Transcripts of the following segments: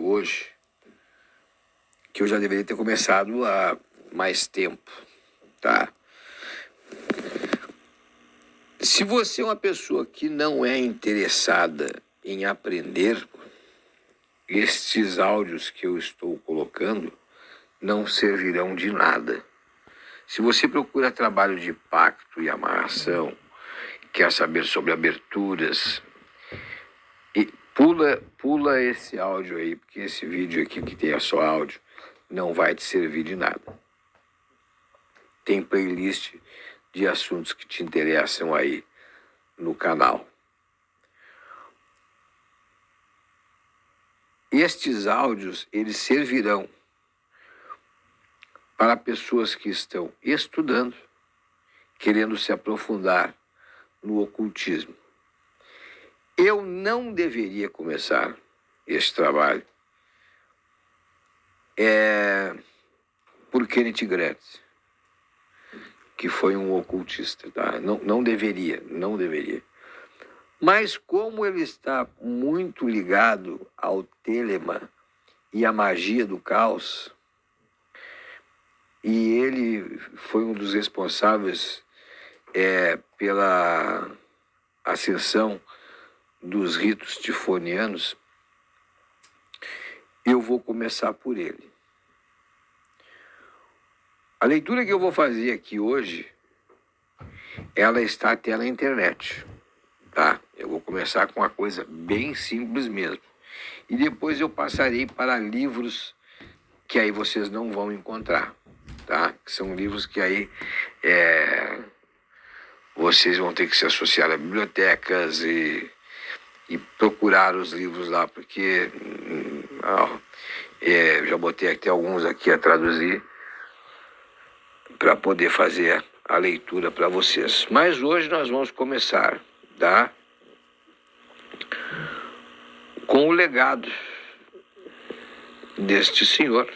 hoje que eu já deveria ter começado há mais tempo, tá? Se você é uma pessoa que não é interessada em aprender, estes áudios que eu estou colocando não servirão de nada. Se você procura trabalho de pacto e amarração, quer saber sobre aberturas, pula esse áudio aí, porque esse vídeo aqui que tem só áudio não vai te servir de nada. Tem playlist de assuntos que te interessam aí no canal. Estes áudios, eles servirão para pessoas que estão estudando, querendo se aprofundar no ocultismo. Eu não deveria começar este trabalho por Kenneth Grant, que foi um ocultista, tá? Não deveria. Mas como ele está muito ligado ao Telema e à magia do caos, e ele foi um dos responsáveis pela ascensão dos ritos tifonianos, eu vou começar por ele. A leitura que eu vou fazer aqui hoje, ela está até na internet, tá? Eu vou começar com uma coisa bem simples mesmo. E depois eu passarei para livros que aí vocês não vão encontrar, tá? Que são livros que aí vocês vão ter que se associar a bibliotecas e procurar os livros lá, porque já botei até alguns aqui a traduzir para poder fazer a leitura para vocês. Mas hoje nós vamos começar, tá? Com o legado deste senhor,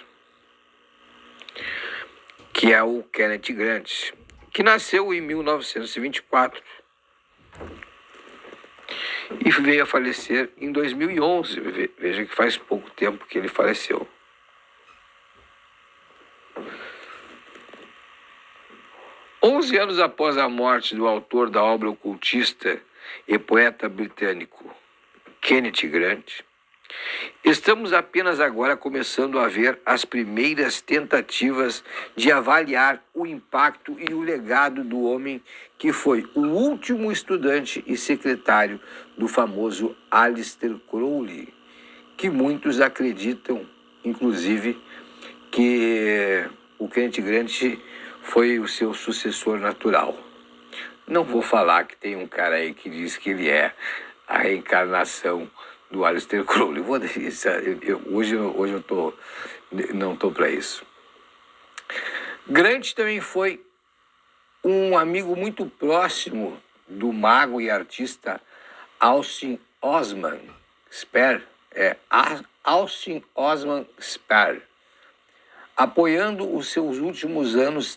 que é o Kenneth Grant, que nasceu em 1924 e veio a falecer em 2011. Veja que faz pouco tempo que ele faleceu. Onze anos após a morte do autor da obra ocultista e poeta britânico Kenneth Grant, estamos apenas agora começando a ver as primeiras tentativas de avaliar o impacto e o legado do homem que foi o último estudante e secretário do famoso Aleister Crowley, que muitos acreditam, inclusive, que o Kenneth Grant foi o seu sucessor natural. Não vou falar que tem um cara aí que diz que ele é a reencarnação do Aleister Crowley. Hoje eu não estou para isso. Grant também foi um amigo muito próximo do mago e artista Austin Osman Spare. Austin Osman Spare. Apoiando os seus últimos anos,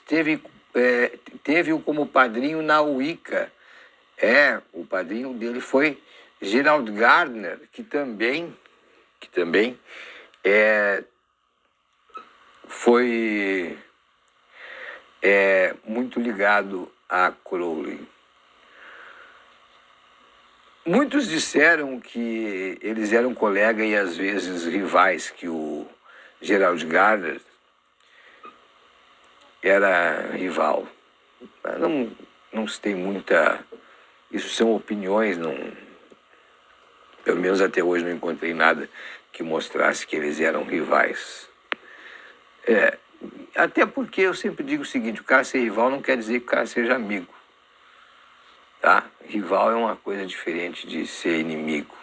teve-o como padrinho na Wicca. O padrinho dele foi Gerald Gardner, que também foi muito ligado a Crowley. Muitos disseram que eles eram colegas e às vezes rivais, que o Gerald Gardner era rival. Não se tem muita... Isso são opiniões, pelo menos até hoje não encontrei nada que mostrasse que eles eram rivais. Até porque eu sempre digo o seguinte: o cara ser rival não quer dizer que o cara seja amigo, tá? Rival é uma coisa diferente de ser inimigo.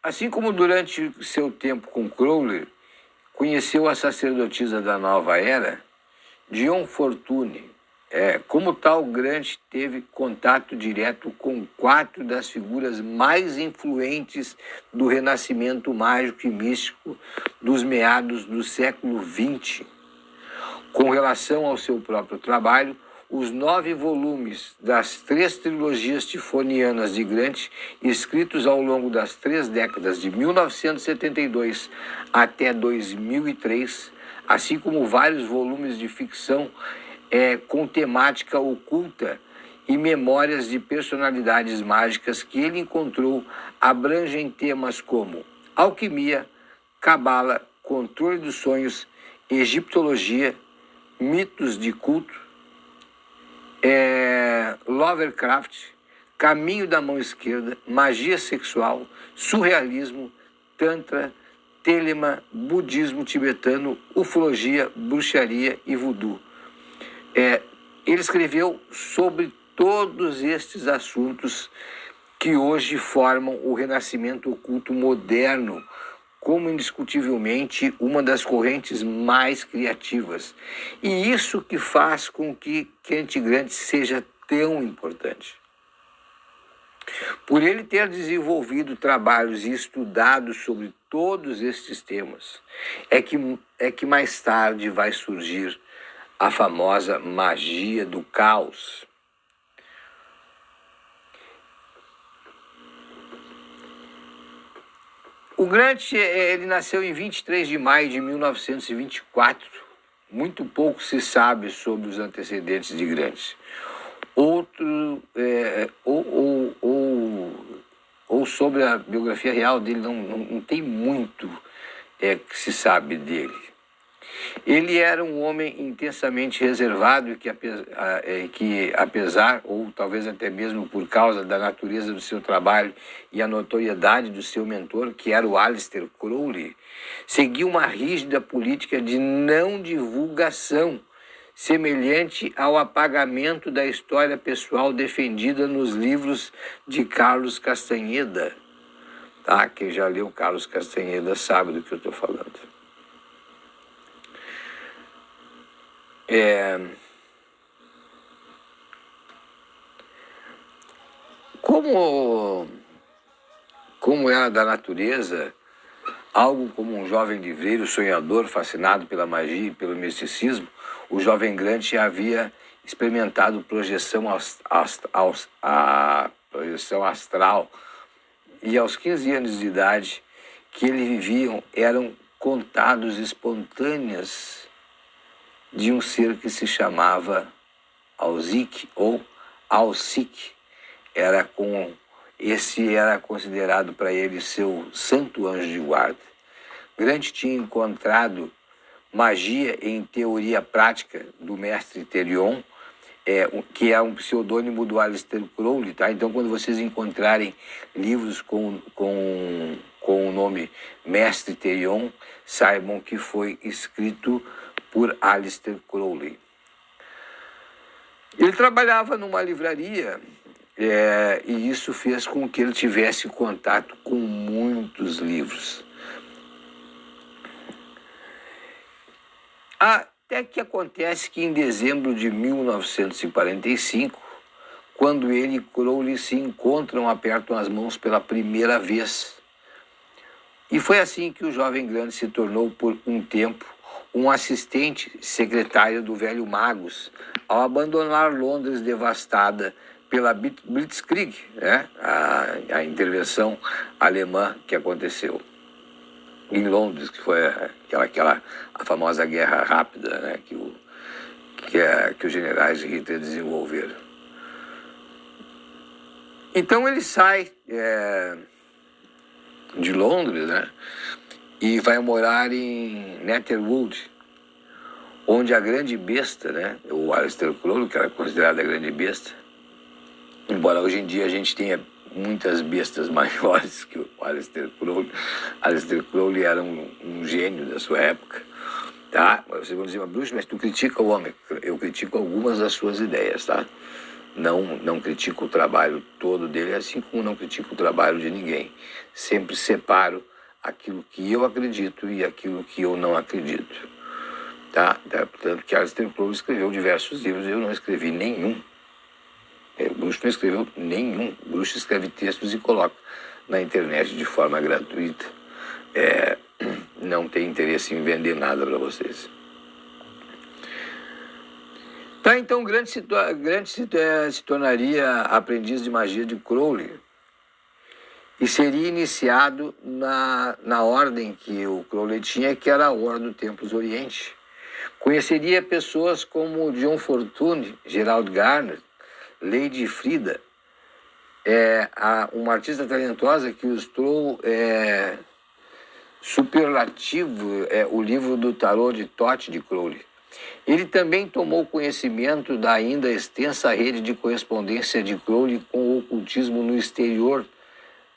Assim como durante seu tempo com Crowley, conheceu a sacerdotisa da nova era, Dion Fortune. Como tal, Grant teve contato direto com 4 das figuras mais influentes do renascimento mágico e místico dos meados do século XX. Com relação ao seu próprio trabalho, os 9 volumes das 3 trilogias tifonianas de Grant, escritos ao longo das 3 décadas de 1972 até 2003, assim como vários volumes de ficção com temática oculta e memórias de personalidades mágicas que ele encontrou, abrangem temas como alquimia, cabala, controle dos sonhos, egiptologia, mitos de culto, Lovecraft, caminho da mão esquerda, magia sexual, surrealismo, tantra, telema, budismo tibetano, ufologia, bruxaria e voodoo. Ele escreveu sobre todos estes assuntos que hoje formam o renascimento oculto moderno, como indiscutivelmente uma das correntes mais criativas. E isso que faz com que Kenneth Grant seja tão importante. Por ele ter desenvolvido trabalhos e estudado sobre todos estes temas, é que mais tarde vai surgir a famosa magia do caos. O Grant, ele nasceu em 23 de maio de 1924. Muito pouco se sabe sobre os antecedentes de Grant. Ou sobre a biografia real dele, não tem muito que se sabe dele. Ele era um homem intensamente reservado que apesar, ou talvez até mesmo por causa da natureza do seu trabalho e a notoriedade do seu mentor, que era o Aleister Crowley, seguia uma rígida política de não divulgação, semelhante ao apagamento da história pessoal defendida nos livros de Carlos Castanheda. Tá? Quem já leu Carlos Castanheda sabe do que eu estou falando. Como era da natureza, algo como um jovem livreiro, sonhador, fascinado pela magia e pelo misticismo, o jovem Grant havia experimentado projeção astral, e aos 15 anos de idade que ele viviam eram contados espontâneas de um ser que se chamava Alzik ou Alsik. Esse era considerado para ele seu santo anjo de guarda. Grant tinha encontrado magia em teoria prática do mestre Therion, que é um pseudônimo do Aleister Crowley, tá? Então, quando vocês encontrarem livros com o nome Mestre Therion, saibam que foi escrito por Aleister Crowley. Ele trabalhava numa livraria e isso fez com que ele tivesse contato com muitos livros. Até que acontece que em dezembro de 1945, quando ele e Crowley se encontram, apertam as mãos pela primeira vez. E foi assim que o jovem Grant se tornou, por um tempo, um assistente secretário do velho Magus, ao abandonar Londres devastada pela Blitzkrieg, né? a intervenção alemã que aconteceu em Londres, que foi a famosa guerra rápida, né? que os generais de Hitler desenvolveram. Então ele sai de Londres, né? E vai morar em Netherwood, onde a grande besta, né? O Aleister Crowley, que era considerado a grande besta, embora hoje em dia a gente tenha muitas bestas maiores que o Aleister Crowley. Aleister Crowley era um gênio da sua época, tá? Vocês vão dizer, bruxo, mas tu critica o homem. Eu critico algumas das suas ideias, tá? Não critico o trabalho todo dele, assim como não critico o trabalho de ninguém. Sempre separo aquilo que eu acredito e aquilo que eu não acredito, tá? Portanto, que Aleister Crowley escreveu diversos livros, eu não escrevi nenhum. O bruxo não escreveu nenhum. O bruxo escreve textos e coloca na internet de forma gratuita. Não tem interesse em vender nada para vocês. Tá, então se tornaria aprendiz de magia de Crowley e seria iniciado na ordem que o Crowley tinha, que era a Ordem do Templo Oriente. Conheceria pessoas como John Fortune, Gerald Garner, Lady Frida, uma artista talentosa que ilustrou Superlativo, o livro do tarô de Thoth de Crowley. Ele também tomou conhecimento da ainda extensa rede de correspondência de Crowley com o ocultismo no exterior,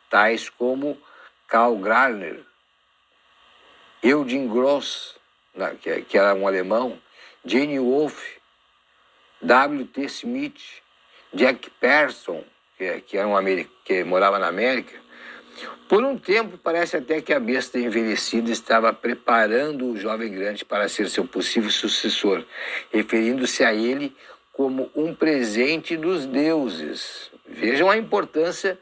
tais como Karl Gardner, Eugen Gross, que era um alemão, Jane Wolfe, W.T. Smith, Jack Pearson, que era que morava na América. Por um tempo, parece até que a besta envelhecida estava preparando o jovem Grant para ser seu possível sucessor, referindo-se a ele como um presente dos deuses. Vejam a importância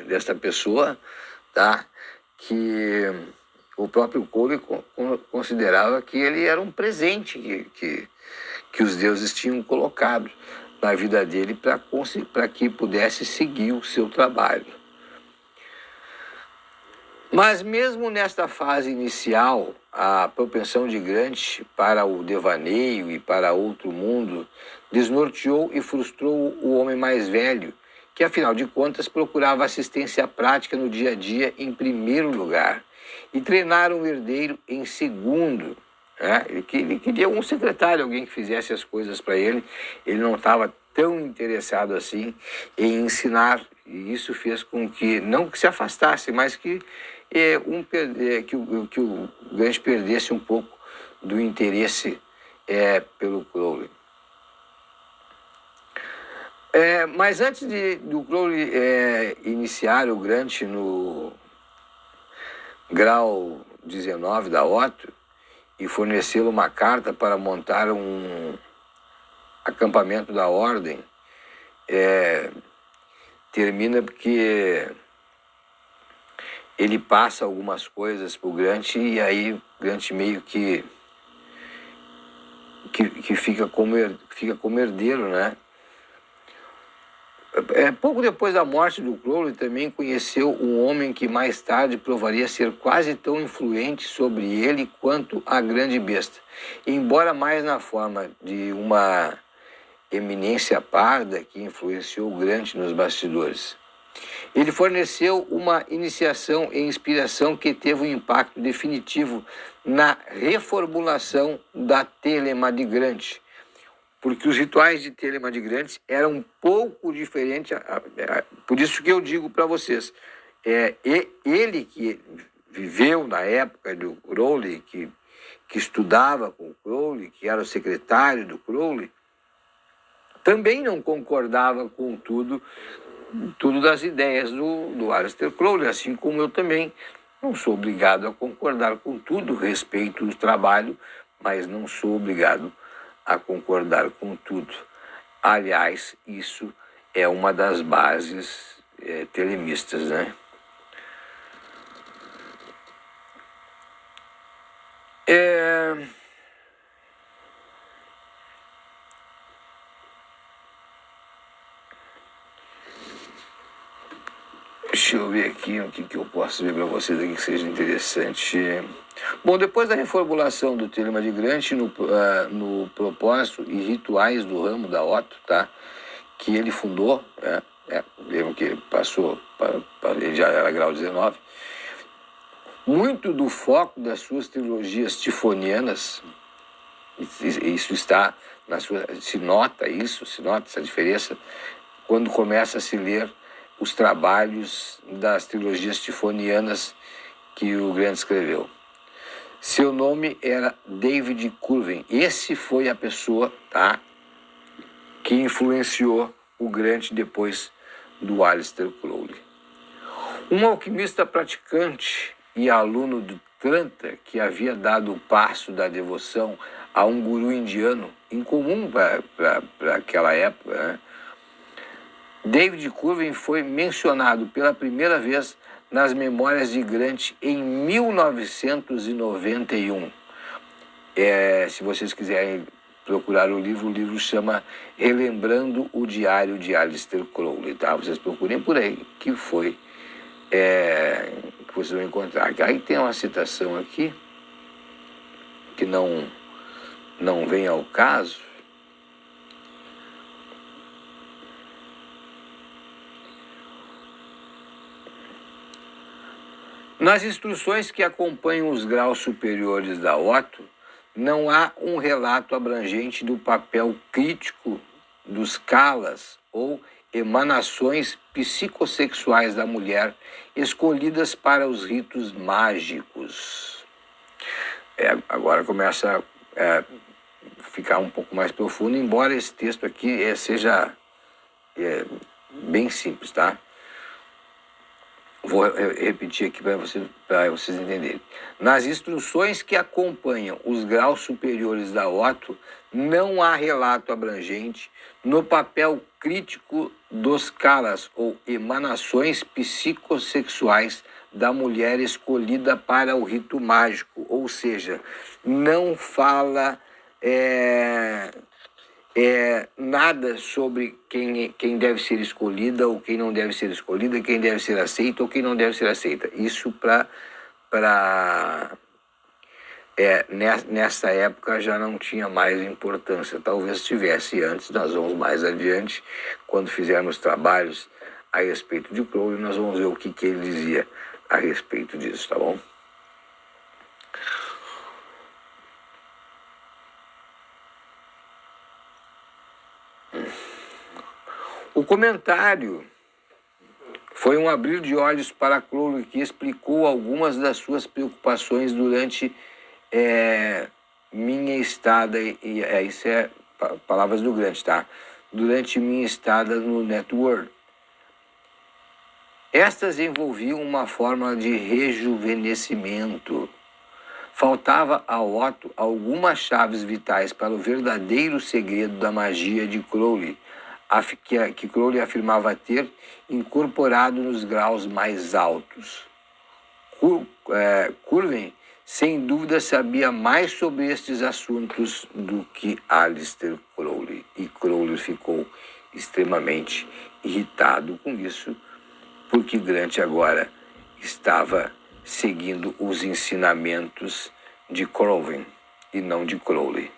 desta pessoa, tá? Que o próprio Crowley considerava que ele era um presente que os deuses tinham colocado na vida dele para que pudesse seguir o seu trabalho. Mas mesmo nesta fase inicial, a propensão de Grant para o devaneio e para outro mundo desnorteou e frustrou o homem mais velho, que afinal de contas procurava assistência prática no dia a dia em primeiro lugar e treinar um herdeiro em segundo. Ele queria um secretário, alguém que fizesse as coisas para ele. Ele não estava tão interessado assim em ensinar, e isso fez com que, não que se afastasse, mas que o Grant perdesse um pouco do interesse pelo Crowley. Mas antes do Crowley iniciar o Grant no grau 19 da Otto e fornecê-lo uma carta para montar um acampamento da ordem, termina porque ele passa algumas coisas para o Grant, e aí o Grant meio que fica como herdeiro, né? Pouco depois da morte do Crowley, também conheceu um homem que mais tarde provaria ser quase tão influente sobre ele quanto a grande besta, embora mais na forma de uma eminência parda que influenciou Grant nos bastidores. Ele forneceu uma iniciação e inspiração que teve um impacto definitivo na reformulação da Telema de Grant, porque os rituais de Telema de Grant eram um pouco diferentes. Por isso que eu digo para vocês, ele que viveu na época do Crowley, que estudava com o Crowley, que era o secretário do Crowley, também não concordava com tudo das ideias do Aleister Crowley, assim como eu também não sou obrigado a concordar com tudo, respeito o trabalho, mas não sou obrigado a concordar com tudo. Aliás, isso é uma das bases telemistas, né? Deixa eu ver aqui o que eu posso ver para vocês aqui que seja interessante. Bom, depois da reformulação do Telema de Grant no propósito e rituais do ramo da Otto, tá? Que ele fundou, lembra que passou ele já era grau 19, muito do foco das suas trilogias tifonianas, isso está se nota essa diferença quando começa a se ler os trabalhos das trilogias tifonianas que o Grant escreveu. Seu nome era David Curwen. Esse foi a pessoa, tá, que influenciou o Grant depois do Aleister Crowley. Um alquimista praticante e aluno do Tantra que havia dado o passo da devoção a um guru indiano, incomum para aquela época, né? David Curwen foi mencionado pela primeira vez nas memórias de Grant em 1991. Se vocês quiserem procurar o livro chama Relembrando o Diário de Aleister Crowley, tá? Vocês procurem por aí, que foi, que vocês vão encontrar. Aí tem uma citação aqui, que não vem ao caso. Nas instruções que acompanham os graus superiores da Otto, não há um relato abrangente do papel crítico dos kalas ou emanações psicossexuais da mulher escolhidas para os ritos mágicos. Agora começa a ficar um pouco mais profundo, embora esse texto aqui seja bem simples, tá? Vou repetir aqui para vocês entenderem. Nas instruções que acompanham os graus superiores da Otto, não há relato abrangente no papel crítico dos kalas ou emanações psicossexuais da mulher escolhida para o rito mágico, ou seja, não fala nada sobre quem deve ser escolhida ou quem não deve ser escolhida, quem deve ser aceita ou quem não deve ser aceita. Isso nessa época já não tinha mais importância. Talvez tivesse antes, nós vamos mais adiante, quando fizermos trabalhos a respeito de Crowley, nós vamos ver o que ele dizia a respeito disso, tá bom? O comentário foi um abrir de olhos para Crowley, que explicou algumas das suas preocupações durante minha estada, isso é palavras do Grant, tá? Durante minha estada no Network. Estas envolviam uma forma de rejuvenescimento. Faltava a Otto algumas chaves vitais para o verdadeiro segredo da magia de Crowley, que Crowley afirmava ter incorporado nos graus mais altos. Curwen, sem dúvida, sabia mais sobre estes assuntos do que Aleister Crowley, e Crowley ficou extremamente irritado com isso, porque Grant agora estava seguindo os ensinamentos de Crowley e não de Crowley.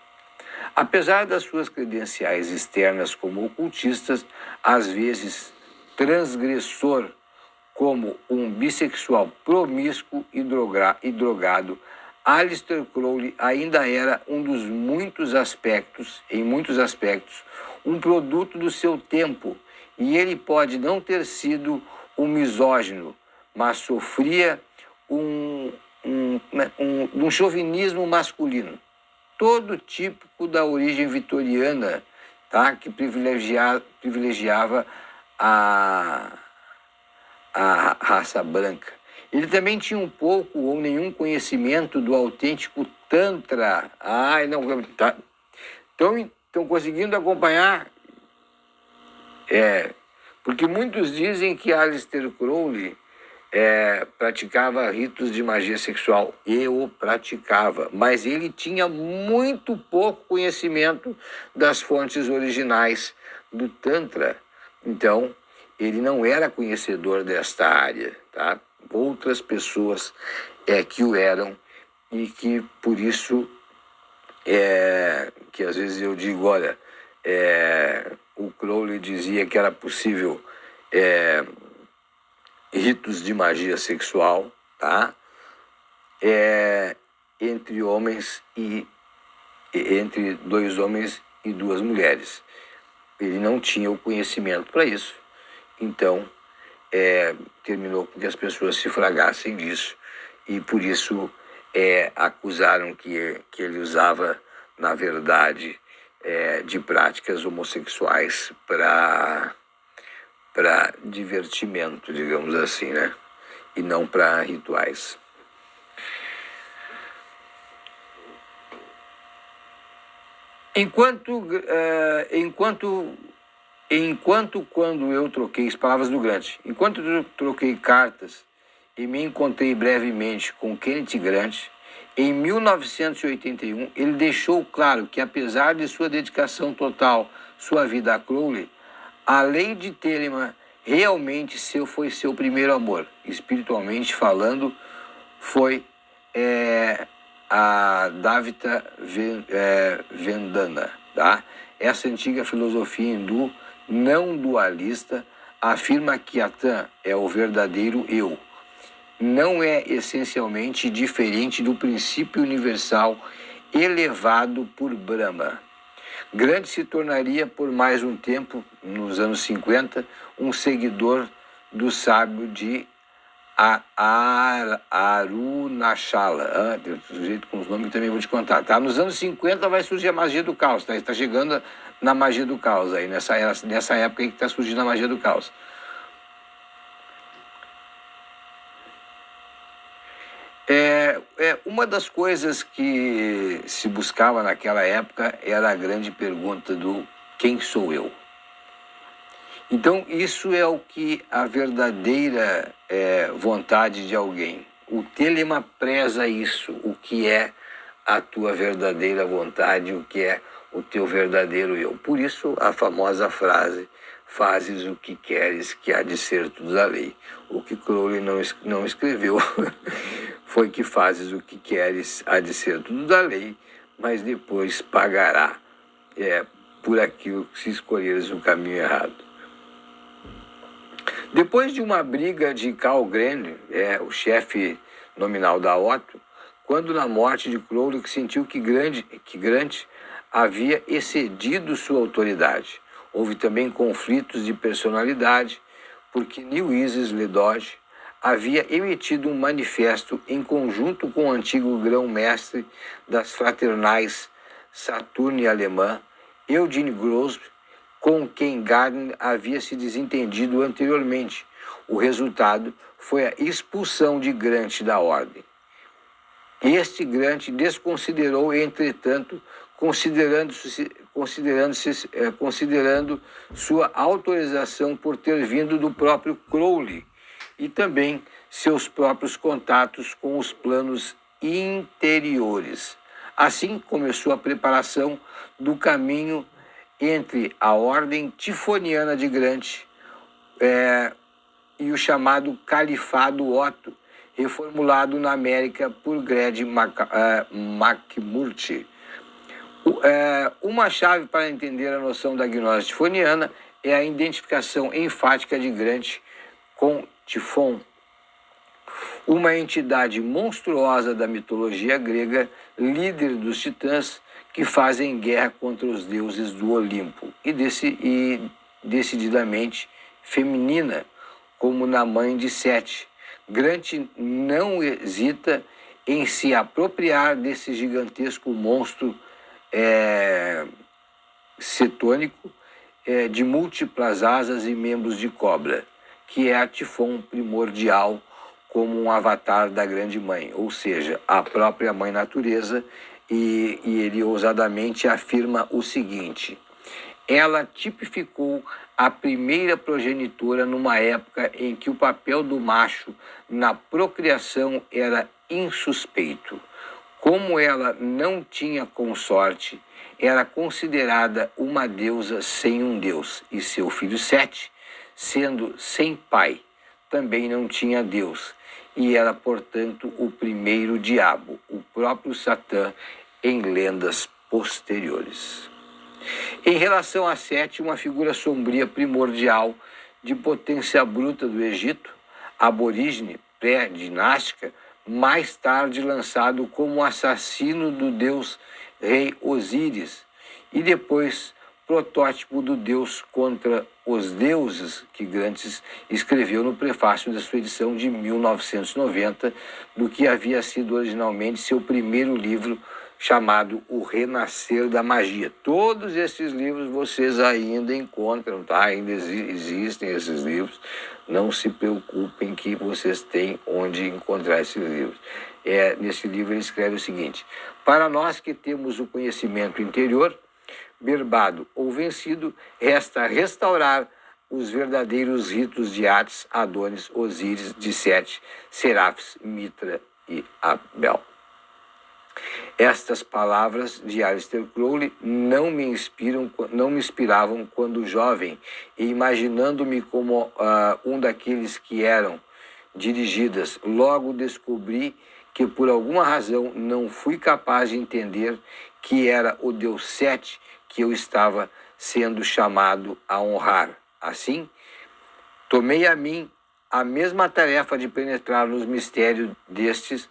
Apesar das suas credenciais externas como ocultistas, às vezes transgressor, como um bissexual promíscuo e drogado, Aleister Crowley ainda era em muitos aspectos, um produto do seu tempo, e ele pode não ter sido um misógino, mas sofria um chauvinismo masculino, todo típico da origem vitoriana, tá? Que privilegiava a raça branca. Ele também tinha um pouco ou nenhum conhecimento do autêntico Tantra. Estão conseguindo acompanhar? Porque muitos dizem que Aleister Crowley praticava ritos de magia sexual. Eu praticava, mas ele tinha muito pouco conhecimento das fontes originais do Tantra. Então, ele não era conhecedor desta área, tá? Outras pessoas que o eram, e que por isso que às vezes eu digo, olha, o Crowley dizia que era possível ritos de magia sexual, tá? Entre homens entre 2 homens e 2 mulheres. Ele não tinha o conhecimento para isso. Então, terminou com que as pessoas se fragassem disso, e por isso acusaram que ele usava, na verdade, de práticas homossexuais para divertimento, digamos assim, né? E não para rituais. Enquanto quando eu troquei, as palavras do Grant, enquanto eu troquei cartas e me encontrei brevemente com Kenneth Grant, em 1981, ele deixou claro que, apesar de sua dedicação total, sua vida a Crowley, a lei de Telemann realmente foi seu primeiro amor. Espiritualmente falando, foi a Dvaita Vedanta. Tá? Essa antiga filosofia hindu não dualista afirma que Atman é o verdadeiro eu. Não é essencialmente diferente do princípio universal elevado por Brahma. Grant se tornaria por mais um tempo, nos anos 50, um seguidor do sábio de Arunachala. Tem um jeito com os nomes que também vou te contar. Tá? Nos anos 50 vai surgir a magia do caos. Tá? Está chegando na magia do caos aí, nessa época aí que está surgindo a magia do caos. Uma das coisas que se buscava naquela época era a grande pergunta do quem sou eu? Então, isso é o que a verdadeira vontade de alguém. O Telemann preza isso, o que é a tua verdadeira vontade, o que é o teu verdadeiro eu. Por isso, a famosa frase, fazes o que queres, que há de ser tudo da lei. O que Crowley não escreveu foi que fazes o que queres, há de ser tudo da lei, mas depois pagará por aquilo se escolheres o caminho errado. Depois de uma briga de Karl Grant, o chefe nominal da Otto, quando na morte de Crowley sentiu que Grant havia excedido sua autoridade. Houve também conflitos de personalidade, porque Neil Isis LeDodge havia emitido um manifesto em conjunto com o antigo grão-mestre das fraternais Saturne alemã, Eugene Grosbe, com quem Gardner havia se desentendido anteriormente. O resultado foi a expulsão de Grant da ordem. Este Grant desconsiderou, entretanto, considerando sua autorização por ter vindo do próprio Crowley e também seus próprios contatos com os planos interiores. Assim começou a preparação do caminho entre a ordem tifoniana de Grant e o chamado Califado Otto, reformulado na América por Greg McMurtry. Uma chave para entender a noção da gnose tifoniana é a identificação enfática de Grant com Tifon, uma entidade monstruosa da mitologia grega, líder dos titãs que fazem guerra contra os deuses do Olimpo e decididamente feminina, como na mãe de Sete. Grant não hesita em se apropriar desse gigantesco monstro cetônico de múltiplas asas e membros de cobra, que é a Tifon primordial, como um avatar da grande mãe, ou seja, a própria mãe natureza, e ele ousadamente afirma o seguinte: ela tipificou a primeira progenitora numa época em que o papel do macho na procriação era insuspeito. Como ela não tinha consorte, era considerada uma deusa sem um deus, e seu filho Sete, sendo sem pai, também não tinha deus, e era, portanto, o primeiro diabo, o próprio Satã, em lendas posteriores. Em relação a Sete, uma figura sombria primordial de potência bruta do Egito, aborígene, pré-dinástica, mais tarde lançado como assassino do deus rei Osíris, e depois protótipo do deus contra os deuses, que Grant escreveu no prefácio da sua edição de 1990, do que havia sido originalmente seu primeiro livro, chamado O Renascer da Magia. Todos esses livros vocês ainda encontram, tá? Ainda existem esses livros. Não se preocupem que vocês têm onde encontrar esses livros. Nesse livro ele escreve o seguinte: para nós que temos o conhecimento interior, berbado ou vencido, resta restaurar os verdadeiros ritos de Ates, Adonis, Osíris, de Sete, Serafes, Mitra e Abel. Estas palavras de Aleister Crowley não me inspiravam quando jovem, e imaginando-me como um daqueles que eram dirigidas, logo descobri que por alguma razão não fui capaz de entender que era o Deus Sete que eu estava sendo chamado a honrar. Assim, tomei a mim a mesma tarefa de penetrar nos mistérios destes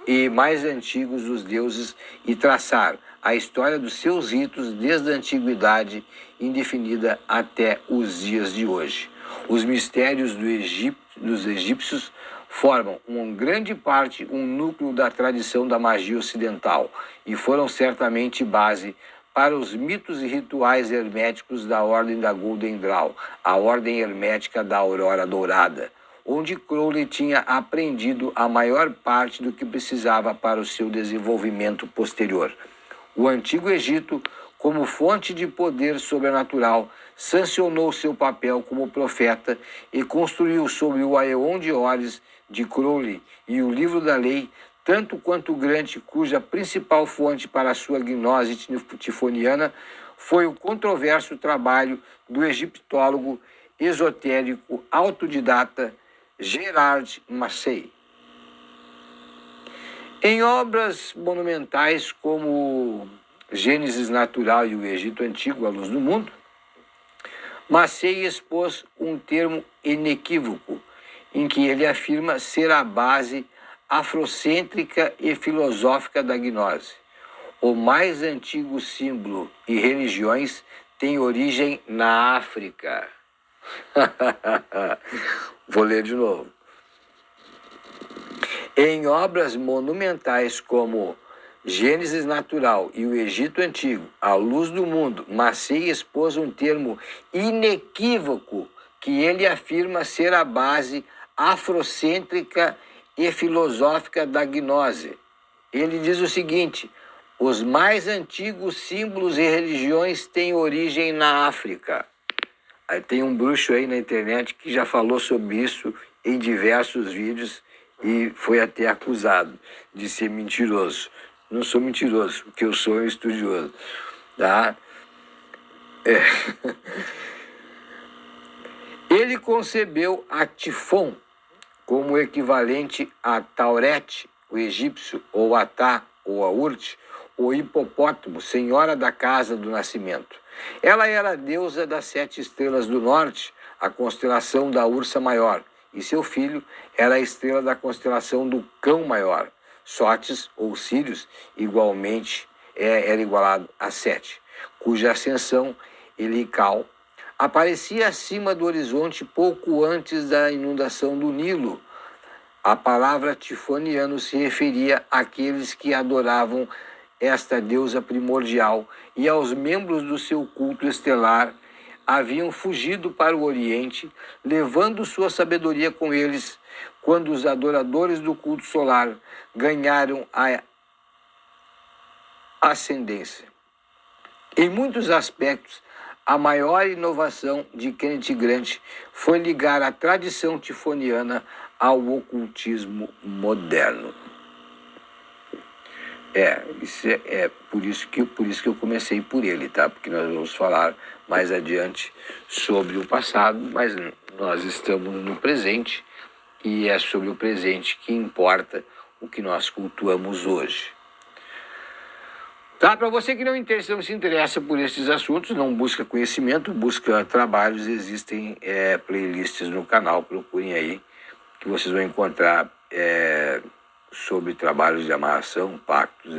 e mais antigos dos deuses e traçar a história dos seus ritos desde a antiguidade indefinida até os dias de hoje. Os mistérios dos egípcios formam, em grande parte, um núcleo da tradição da magia ocidental e foram certamente base para os mitos e rituais herméticos da Ordem da Golden Dawn, a Ordem Hermética da Aurora Dourada, onde Crowley tinha aprendido a maior parte do que precisava para o seu desenvolvimento posterior. O Antigo Egito, como fonte de poder sobrenatural, sancionou seu papel como profeta e construiu sobre o Aeon de Horus de Crowley e o Livro da Lei, tanto quanto Grant, cuja principal fonte para a sua gnose tifoniana foi o controverso trabalho do egiptólogo esotérico autodidata Gerard Massey. Em obras monumentais como Gênesis Natural e o Egito Antigo, a Luz do Mundo, Massey expôs um termo inequívoco, em que ele afirma ser a base afrocêntrica e filosófica da gnose. O mais antigo símbolo e religiões tem origem na África. Vou ler de novo. Em obras monumentais como Gênesis Natural e o Egito Antigo, a Luz do Mundo, Massey expôs um termo inequívoco que ele afirma ser a base afrocêntrica e filosófica da gnose. Ele diz o seguinte: os mais antigos símbolos e religiões têm origem na África. Aí tem um bruxo aí na internet que já falou sobre isso em diversos vídeos e foi até acusado de ser mentiroso. Não sou mentiroso, porque eu sou um estudioso. Tá? Ele concebeu a Tifon como equivalente a Tauret, o egípcio, ou Atá, ou Aurt, o hipopótamo, senhora da casa do nascimento. Ela era a deusa das 7 estrelas do norte, a constelação da Ursa Maior, e seu filho era a estrela da constelação do Cão Maior. Sotes, ou Sírius, igualmente era igualado a 7, cuja ascensão helical aparecia acima do horizonte pouco antes da inundação do Nilo. A palavra tifoniano se referia àqueles que adoravam esta deusa primordial e aos membros do seu culto estelar haviam fugido para o Oriente, levando sua sabedoria com eles, quando os adoradores do culto solar ganharam a ascendência. Em muitos aspectos, a maior inovação de Kenneth Grant foi ligar a tradição tifoniana ao ocultismo moderno. Por isso que eu comecei por ele, tá? Porque nós vamos falar mais adiante sobre o passado, mas nós estamos no presente e é sobre o presente que importa o que nós cultuamos hoje. Tá? Para você que não se interessa por esses assuntos, não busca conhecimento, busca trabalhos, existem playlists no canal, procurem aí, que vocês vão encontrar sobre trabalhos de amarração, pactos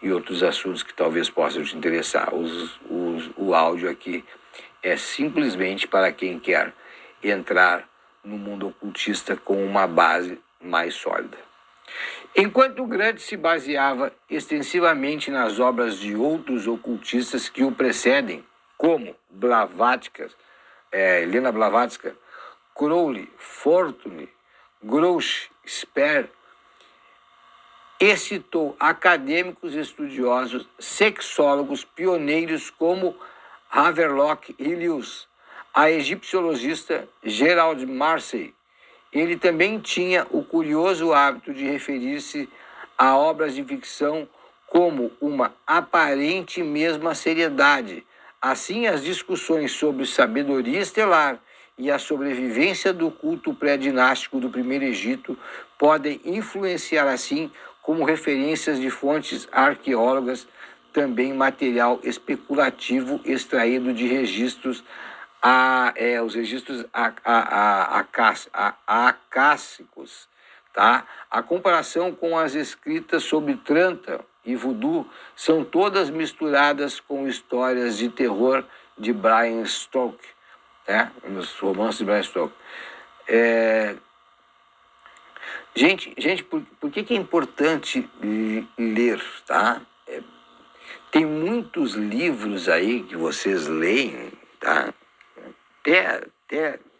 e outros assuntos que talvez possam te interessar. O áudio aqui é simplesmente para quem quer entrar no mundo ocultista com uma base mais sólida. Enquanto Grant se baseava extensivamente nas obras de outros ocultistas que o precedem, como Helena Blavatsky, Crowley, Fortuny, Groucho, Sperr, e citou acadêmicos estudiosos, sexólogos pioneiros como Havelock e Lewis, A egipciologista Gerald Marcey, ele também tinha o curioso hábito de referir-se a obras de ficção como uma aparente mesma seriedade. Assim, as discussões sobre sabedoria estelar e a sobrevivência do culto pré-dinástico do Primeiro Egito podem influenciar, assim como referências de fontes arqueólogas, também material especulativo extraído de registros os registros acássicos, tá? A comparação com as escritas sobre Tranta e Voodoo são todas misturadas com histórias de terror de Bram Stoker, né? Nos romances de Bram Stoker. Gente, por que é importante ler, tá? Tem muitos livros aí que vocês leem, tá?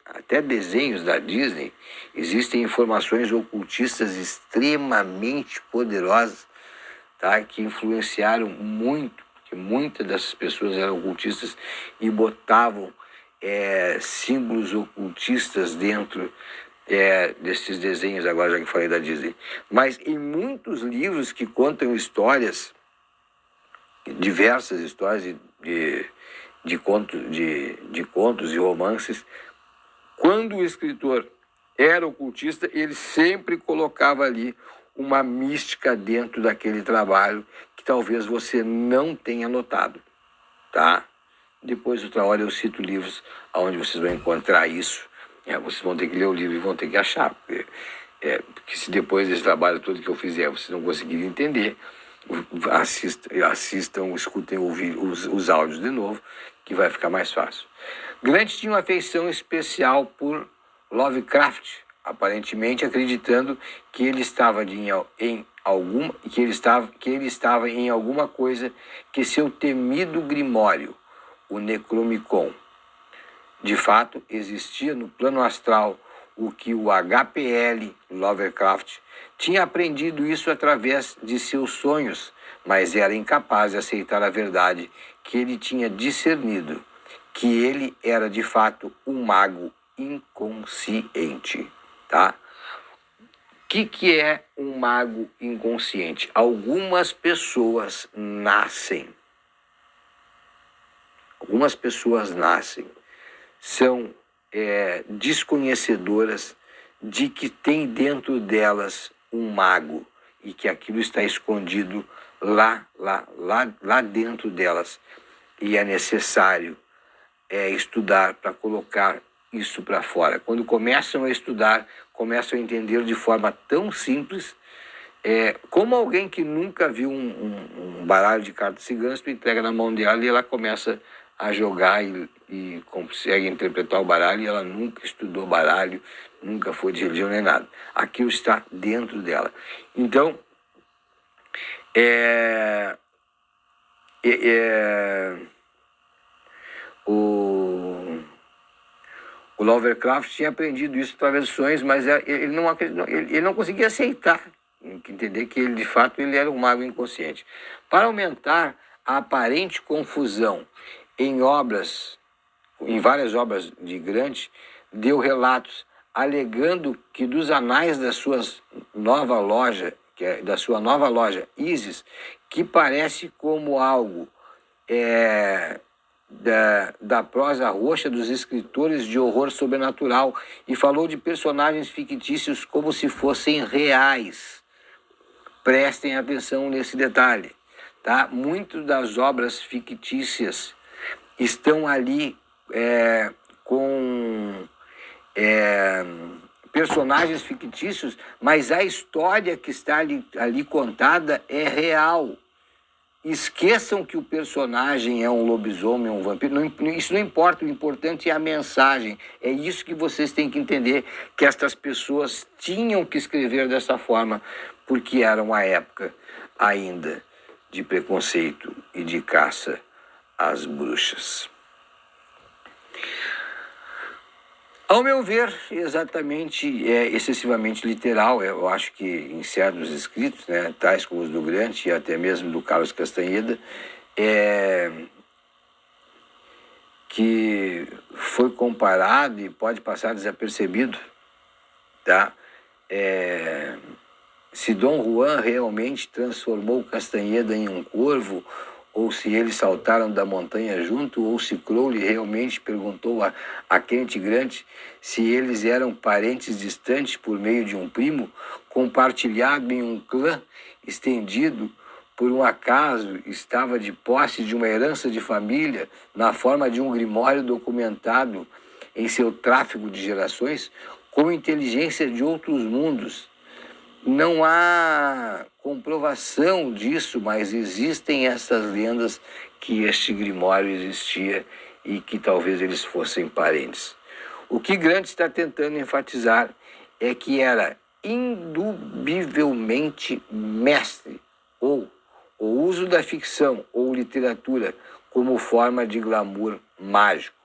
Até desenhos da Disney, existem informações ocultistas extremamente poderosas, tá? Que influenciaram muito, porque muitas dessas pessoas eram ocultistas e botavam símbolos ocultistas dentro desses desenhos, agora já que falei da Disney. Mas em muitos livros que contam histórias, diversas histórias de contos e romances, quando o escritor era ocultista, ele sempre colocava ali uma mística dentro daquele trabalho que talvez você não tenha notado, tá? Depois, outra hora, eu cito livros onde vocês vão encontrar isso. Vocês vão ter que ler o livro e vão ter que achar, porque se depois desse trabalho todo que eu fizer vocês não conseguirem entender, assistam, escutem os áudios de novo, que vai ficar mais fácil. Grant tinha uma afeição especial por Lovecraft, aparentemente acreditando que ele estava em alguma coisa que seu temido Grimório, o Necronomicon. De fato, existia no plano astral o que o HPL Lovecraft tinha aprendido isso através de seus sonhos, mas era incapaz de aceitar a verdade que ele tinha discernido, que ele era de fato um mago inconsciente, tá? O que é um mago inconsciente? Algumas pessoas nascem, são desconhecedoras de que tem dentro delas um mago e que aquilo está escondido lá dentro delas, e é necessário estudar para colocar isso para fora. Quando começam a estudar, começam a entender de forma tão simples, como alguém que nunca viu um baralho de cartas ciganas, tu entrega na mão dela e ela começa a jogar e consegue interpretar o baralho, e ela nunca estudou baralho, nunca foi de religião nem nada. Aquilo está dentro dela. Então, o Lovecraft tinha aprendido isso através dos sonhos, mas ele não conseguia aceitar, entender que ele, de fato, ele era um mago inconsciente. Para aumentar a aparente confusão em várias obras de Grant, deu relatos alegando que dos anais da sua nova loja Isis, que parece como algo da prosa roxa dos escritores de horror sobrenatural, e falou de personagens fictícios como se fossem reais. Prestem atenção nesse detalhe, tá? Muitas das obras fictícias estão ali com personagens fictícios, mas a história que está ali contada é real. Esqueçam que o personagem é um lobisomem, um vampiro. Isso não importa, o importante é a mensagem. É isso que vocês têm que entender, que estas pessoas tinham que escrever dessa forma, porque era uma época ainda de preconceito e de caça às bruxas. Ao meu ver, exatamente, excessivamente literal. Eu acho que em certos escritos, né, tais como os do Grant e até mesmo do Carlos Castanheda, que foi comparado e pode passar desapercebido, tá? Se Dom Juan realmente transformou Castanheda em um corvo, ou se eles saltaram da montanha junto, ou se Crowley realmente perguntou a Kenneth Grant se eles eram parentes distantes por meio de um primo, compartilhado em um clã estendido, por um acaso estava de posse de uma herança de família na forma de um grimório documentado em seu tráfego de gerações, com inteligência de outros mundos. Não há comprovação disso, mas existem essas lendas que este grimório existia e que talvez eles fossem parentes. O que Grant está tentando enfatizar é que era indubitavelmente mestre, ou o uso da ficção ou literatura como forma de glamour mágico.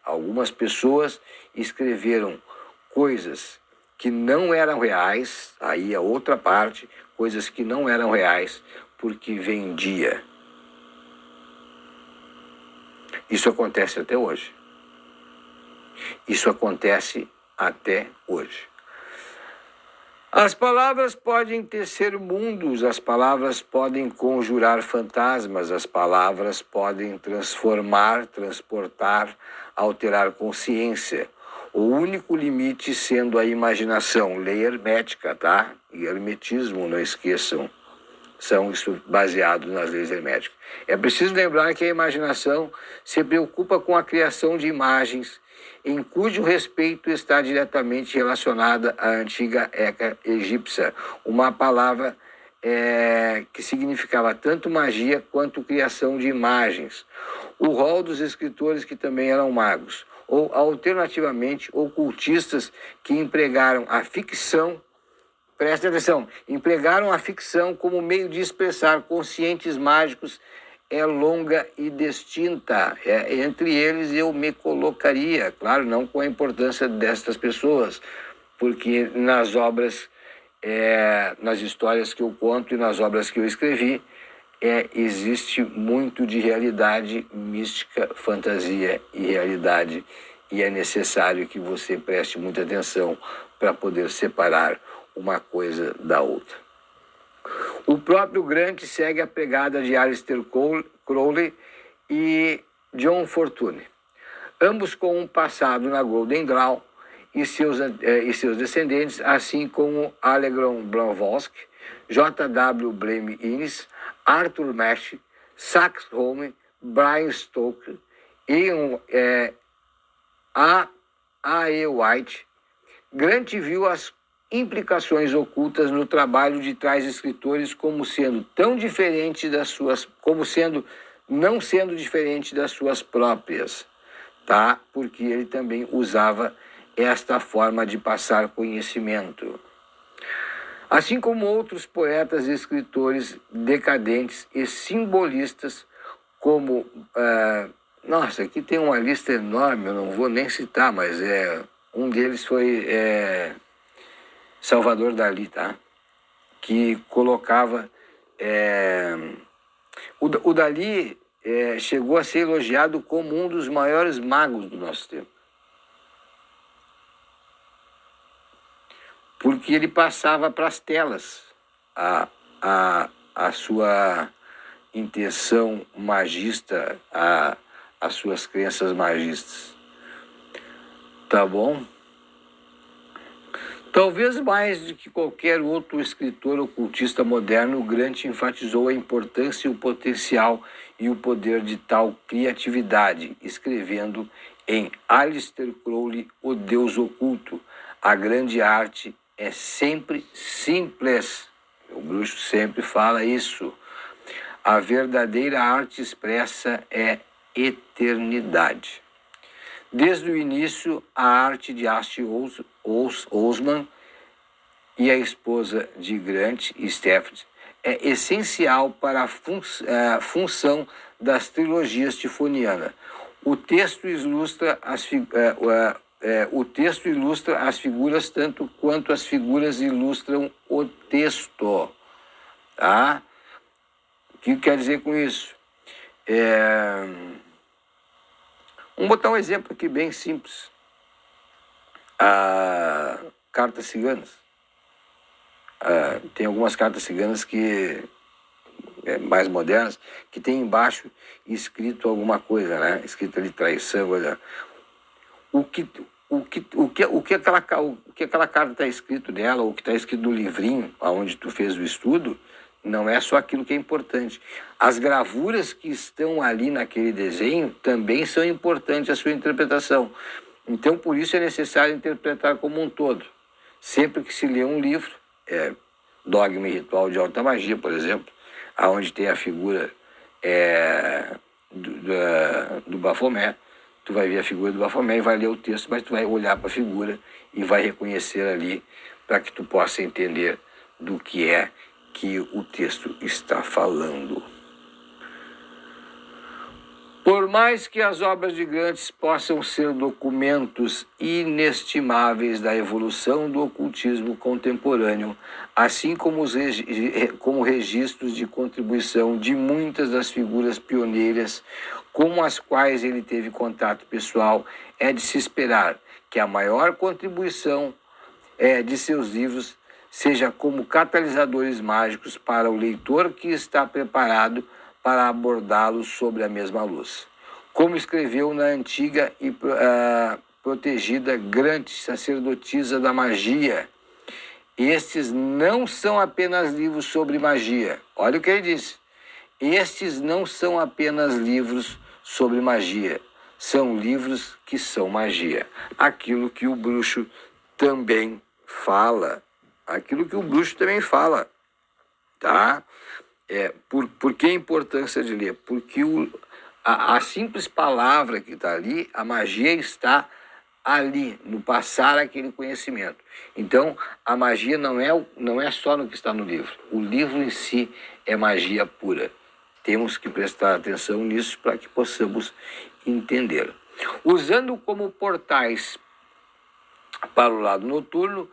Algumas pessoas escreveram coisas que não eram reais, aí a outra parte, coisas que não eram reais, porque vendia. Isso acontece até hoje. Isso acontece até hoje. As palavras podem tecer mundos, as palavras podem conjurar fantasmas, as palavras podem transformar, transportar, alterar consciência. O único limite sendo a imaginação, lei hermética, tá? E hermetismo, não esqueçam, são isso baseados nas leis herméticas. É preciso lembrar que a imaginação se preocupa com a criação de imagens, em cujo respeito está diretamente relacionada à antiga Eca egípcia, uma palavra que significava tanto magia quanto criação de imagens. O rol dos escritores que também eram magos, ou alternativamente ocultistas que empregaram a ficção, presta atenção, empregaram a ficção como meio de expressar conscientes mágicos, é longa e distinta. Entre eles eu me colocaria, claro, não com a importância destas pessoas, porque nas obras, nas histórias que eu conto e nas obras que eu escrevi, existe muito de realidade mística, fantasia e realidade, e é necessário que você preste muita atenção para poder separar uma coisa da outra. O próprio Grant segue a pegada de Aleister Crowley e John Fortune, ambos com um passado na Golden Dawn e seus descendentes, assim como Algernon Blavatsky, J.W. Blame Innes, Arthur Ashe, Sax Holmes, Brian Stoker, Ian A.E. White. Grant viu as implicações ocultas no trabalho de tais escritores como sendo tão diferente das suas, não sendo diferente das suas próprias, tá? Porque ele também usava esta forma de passar conhecimento. Assim como outros poetas e escritores decadentes e simbolistas, como... nossa, aqui tem uma lista enorme, eu não vou nem citar, mas um deles foi Salvador Dalí, tá? Que colocava... o Dalí chegou a ser elogiado como um dos maiores magos do nosso tempo. Porque ele passava para as telas a sua intenção magista, as suas crenças magistas. Tá bom? Talvez mais do que qualquer outro escritor ocultista moderno, Grant enfatizou a importância e o potencial e o poder de tal criatividade, escrevendo em Aleister Crowley, O Deus Oculto, a grande arte é sempre simples. O bruxo sempre fala isso. A verdadeira arte expressa é eternidade. Desde o início, a arte de Ashley Ousman e a esposa de Grant, Stephanie, é essencial para a função das trilogias tifonianas. O texto ilustra as figuras tanto quanto as figuras ilustram o texto. Tá? O que quer dizer com isso? Vamos botar um exemplo aqui bem simples. A cartas ciganas. Tem algumas cartas ciganas que mais modernas, que tem embaixo escrito alguma coisa, né? Escrito ali traição, olha. O que aquela carta está escrito nela, ou o que está escrito no livrinho, onde tu fez o estudo, não é só aquilo que é importante. As gravuras que estão ali naquele desenho também são importantes a sua interpretação. Então, por isso é necessário interpretar como um todo. Sempre que se lê um livro, Dogma e Ritual de Alta Magia, por exemplo, aonde tem a figura do Baphomet, tu vai ver a figura do Baphomet e vai ler o texto, mas tu vai olhar para a figura e vai reconhecer ali para que tu possa entender do que é que o texto está falando. Por mais que as obras de Grant possam ser documentos inestimáveis da evolução do ocultismo contemporâneo, assim como registros de contribuição de muitas das figuras pioneiras com as quais ele teve contato pessoal, é de se esperar que a maior contribuição de seus livros seja como catalisadores mágicos para o leitor que está preparado para abordá-los sobre a mesma luz. Como escreveu na antiga e protegida Grant, sacerdotisa da magia, estes não são apenas livros sobre magia. Olha o que ele disse. Estes não são apenas livros sobre magia. São livros que são magia. Aquilo que o bruxo também fala. Aquilo que o bruxo também fala. Tá? Por que a importância de ler? Porque a simples palavra que está ali, a magia está ali, no passar aquele conhecimento. Então, a magia não é só no que está no livro. O livro em si é magia pura. Temos que prestar atenção nisso para que possamos entender. Usando como portais para o lado noturno,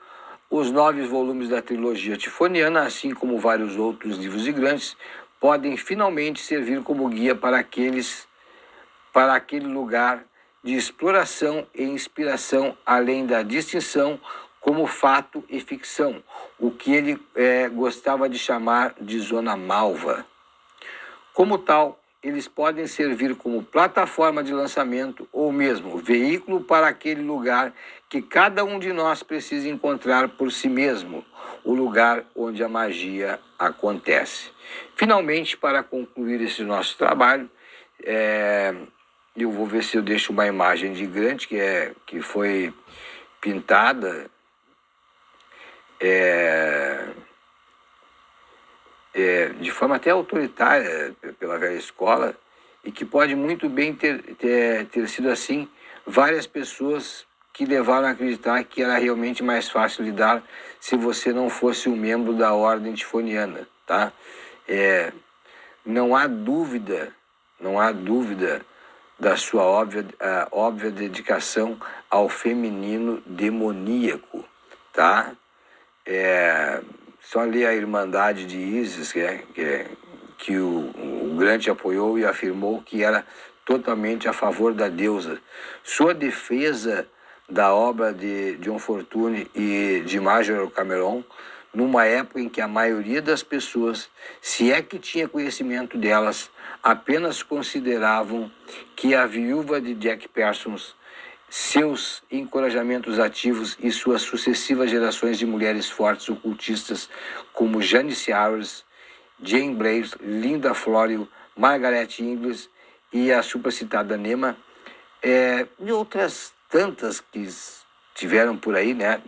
os 9 volumes da trilogia tifoniana, assim como vários outros livros de Grant, podem finalmente servir como guia para aquele lugar de exploração e inspiração, além da distinção como fato e ficção, o que ele gostava de chamar de zona malva. Como tal, eles podem servir como plataforma de lançamento ou mesmo veículo para aquele lugar que cada um de nós precisa encontrar por si mesmo, o lugar onde a magia acontece. Finalmente, para concluir esse nosso trabalho, eu vou ver se eu deixo uma imagem de Grant que foi pintada de forma até autoritária pela velha escola, e que pode muito bem ter sido assim várias pessoas que levaram a acreditar que era realmente mais fácil lidar se você não fosse um membro da ordem tifoniana, tá? Não há dúvida da sua óbvia dedicação ao feminino demoníaco, tá? Só ler a Irmandade de Isis, que o Grant apoiou e afirmou que era totalmente a favor da deusa. Sua defesa da obra de John Fortune e de Major Cameron, numa época em que a maioria das pessoas, se é que tinha conhecimento delas, apenas consideravam que a viúva de Jack Parsons, seus encorajamentos ativos e suas sucessivas gerações de mulheres fortes ocultistas como Janice Harris, Jane Blaze, Linda Florio, Margaret Inglis e a supracitada Nema, e outras tantas que tiveram por aí, né,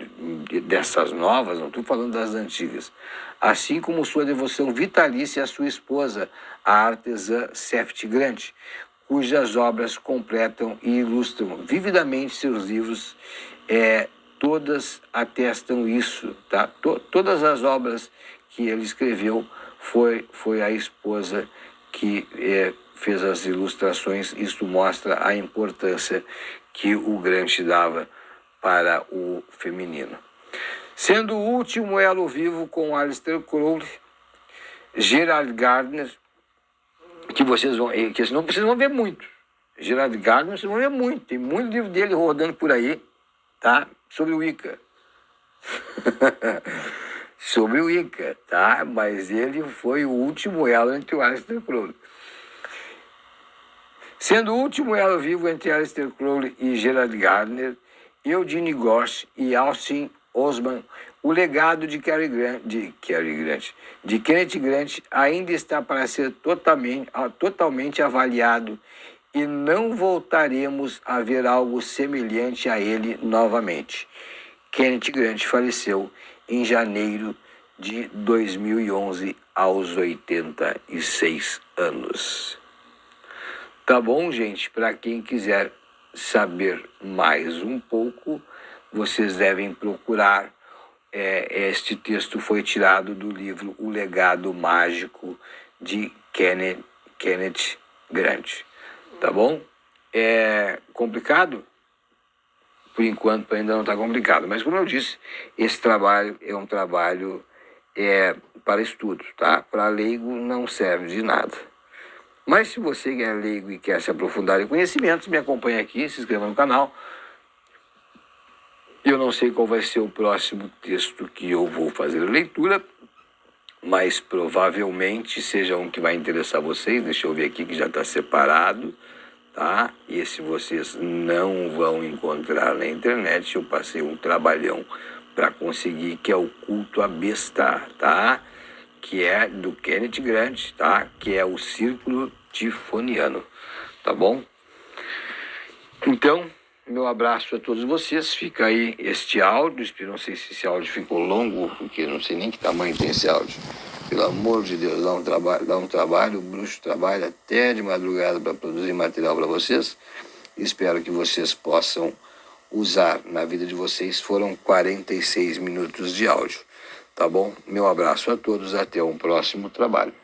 dessas novas, não estou falando das antigas, assim como sua devoção vitalícia à sua esposa, a artesã Sefti Grant, cujas obras completam e ilustram vividamente seus livros, todas atestam isso, tá? Todas as obras que ele escreveu foi a esposa que fez as ilustrações. Isso mostra a importância que o Grant dava para o feminino. Sendo o último elo vivo com Aleister Crowley, Gerald Gardner, que senão vocês vão ver muito. Gerard Gardner, você não lê muito, tem muito livro dele rodando por aí, tá? Sobre o Wicca. Sobre o Wicca, tá? Mas ele foi o último elo entre o Aleister Crowley. Sendo o último elo vivo entre Aleister Crowley e Gerard Gardner, Eugene Gosch e Austin Osman, o legado de Kenneth Grant ainda está para ser totalmente avaliado e não voltaremos a ver algo semelhante a ele novamente. Kenneth Grant faleceu em janeiro de 2011, aos 86 anos. Tá bom, gente? Para quem quiser saber mais um pouco, vocês devem procurar. Este texto foi tirado do livro O Legado Mágico de Kenneth Grant. Tá bom? É complicado? Por enquanto ainda não está complicado. Mas como eu disse, esse trabalho é um trabalho para estudo, tá? Para leigo não serve de nada. Mas se você é leigo e quer se aprofundar em conhecimentos, me acompanhe aqui, se inscreva no canal. Eu não sei qual vai ser o próximo texto que eu vou fazer a leitura, mas provavelmente seja um que vai interessar vocês. Deixa eu ver aqui que já está separado, tá? Esse vocês não vão encontrar na internet. Eu passei um trabalhão para conseguir, que é o Culto à Besta, tá? Que é do Kenneth Grant, tá? Que é o Círculo Tifoniano, tá bom? Então, meu abraço a todos vocês. Fica aí este áudio. Não sei se esse áudio ficou longo, porque não sei nem que tamanho tem esse áudio. Pelo amor de Deus, dá um trabalho. O bruxo trabalha até de madrugada para produzir material para vocês. Espero que vocês possam usar na vida de vocês. Foram 46 minutos de áudio. Tá bom? Meu abraço a todos, até um próximo trabalho.